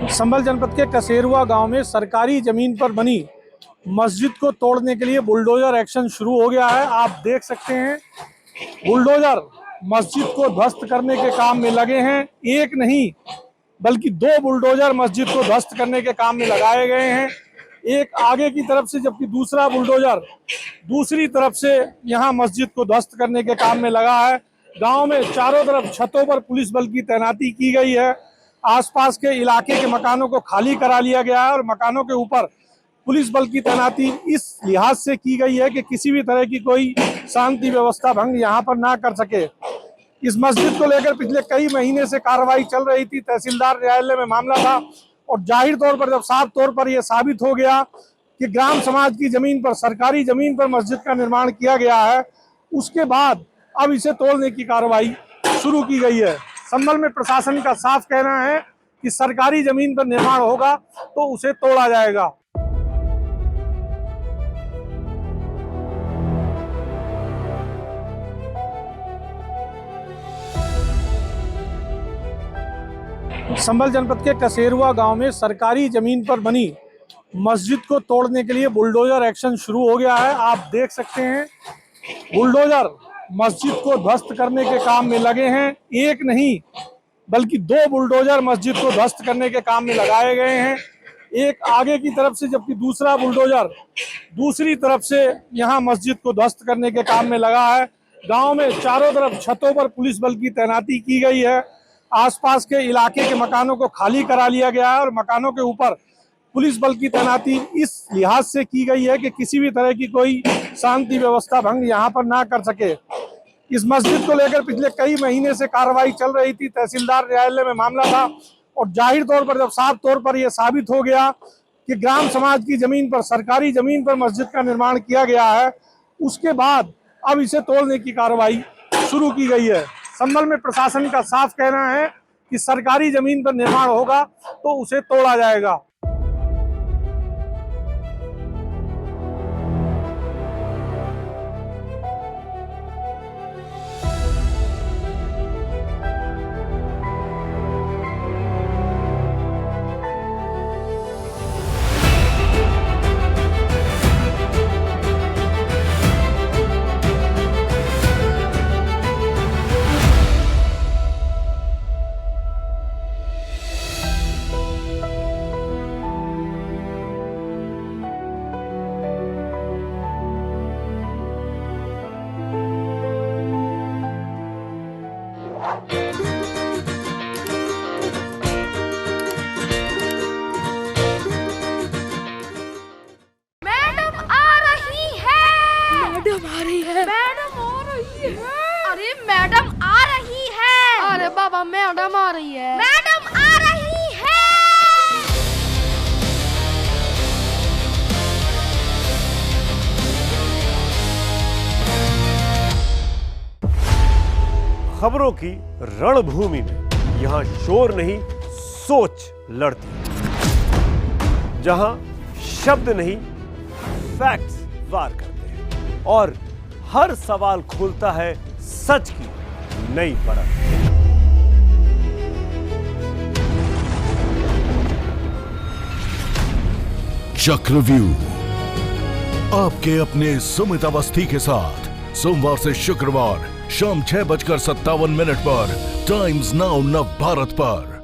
संभल जनपद के कसेरुआ गांव में सरकारी जमीन पर बनी मस्जिद को तोड़ने के लिए बुलडोजर एक्शन शुरू हो गया है। आप देख सकते हैं बुलडोजर मस्जिद को ध्वस्त करने के काम में लगे हैं। एक नहीं बल्कि दो बुलडोजर मस्जिद को ध्वस्त करने के काम में लगाए गए हैं। एक आगे की तरफ से जबकि दूसरा बुलडोजर दूसरी तरफ से यहां मस्जिद को ध्वस्त करने के काम में लगा है। गांव में चारों तरफ छतों पर पुलिस बल की तैनाती की गई है। आसपास के इलाके के मकानों को खाली करा लिया गया है और मकानों के ऊपर पुलिस बल की तैनाती इस लिहाज से की गई है कि किसी भी तरह की कोई शांति व्यवस्था भंग यहाँ पर ना कर सके। इस मस्जिद को लेकर पिछले कई महीने से कार्रवाई चल रही थी। तहसीलदार न्यायालय में मामला था और जाहिर तौर पर जब साफ तौर पर यह साबित हो गया कि ग्राम समाज की जमीन पर, सरकारी जमीन पर मस्जिद का निर्माण किया गया है, उसके बाद अब इसे तोड़ने की कार्रवाई शुरू की गई है। संभल में प्रशासन का साफ कहना है कि सरकारी जमीन पर निर्माण होगा तो उसे तोड़ा जाएगा। संभल जनपद के कसेरुआ गांव में सरकारी जमीन पर बनी मस्जिद को तोड़ने के लिए बुलडोजर एक्शन शुरू हो गया है। आप देख सकते हैं बुलडोजर मस्जिद को ध्वस्त करने के काम में लगे हैं। एक नहीं बल्कि दो बुलडोजर मस्जिद को ध्वस्त करने के काम में लगाए गए हैं। एक आगे की तरफ से जबकि दूसरा बुलडोजर दूसरी तरफ से यहां मस्जिद को ध्वस्त करने के काम में लगा है। गांव में चारों तरफ छतों पर पुलिस बल की तैनाती की गई है। आसपास के इलाके के मकानों को खाली करा लिया गया है और मकानों के ऊपर पुलिस बल की तैनाती इस लिहाज से की गई है कि किसी भी तरह की कोई शांति व्यवस्था भंग यहाँ पर ना कर सके। इस मस्जिद को लेकर पिछले कई महीने से कार्रवाई चल रही थी। तहसीलदार न्यायालय में मामला था और जाहिर तौर पर जब साफ तौर पर यह साबित हो गया कि ग्राम समाज की जमीन पर, सरकारी जमीन पर मस्जिद का निर्माण किया गया है, उसके बाद अब इसे तोड़ने की कार्रवाई शुरू की गई है। संभल में प्रशासन का साफ कहना है कि सरकारी जमीन पर निर्माण होगा तो उसे तोड़ा जाएगा। अरे मैडम आ रही है। अरे बाबा मैडम आ रही है। मैडम आ रही है। खबरों की रणभूमि में यहाँ शोर नहीं सोच लड़ती है, जहां शब्द नहीं फैक्ट्स वार करते हैं और हर सवाल खोलता है सच की नई परत। चक्रव्यूह आपके अपने सुमित अवस्थी के साथ सोमवार से शुक्रवार शाम 6:57 पर टाइम्स नाउ नव भारत पर।